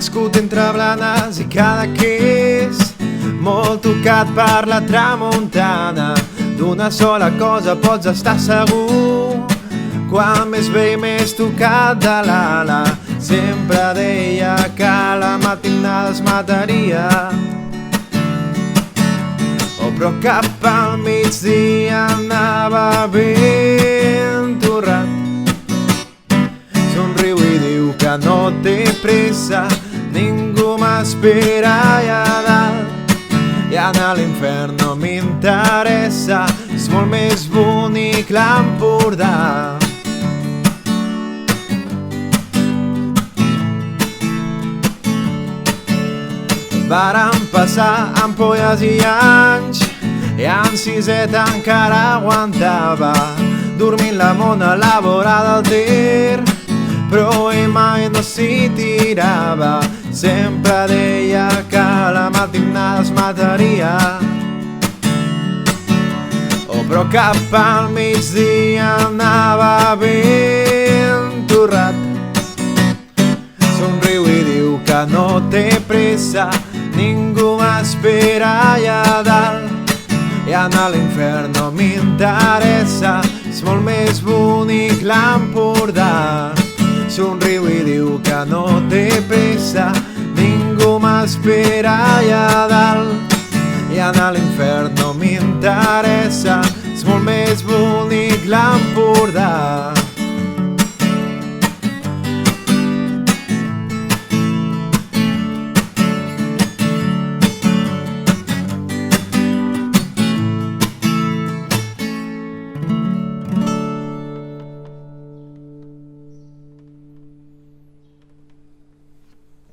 Nascut entre Blanes i Cadaqués, molt tocat per la tramuntana. D'una sola cosa pots estar segur: quan més bé i més tocat de l'ala. Sempre deia que la matinada es mataria, però cap al migdia anava ben torrat. Somriu i diu que no té pressa, ningú m'espera allà dalt. I anar a l'infern no m'interessa, és molt més bonic l'Empordà. Varen passar ampolles i anys, i en siseta encara aguantava, dormint la mona a la vora del Ter, però ell mai no s'hi tirava. Sempre deia que la matinada es mataria, però cap al migdia anava ben torrat. Somriu i diu que no té pressa, ningú m'espera allà dalt. I anar a l'infern no m'interessa, és molt més bonic l'Empordà. Somriu i diu que no té pressa, ningú m'espera allà dalt. I anar a l'infern no m'interessa, és molt més bonic l'Empordà.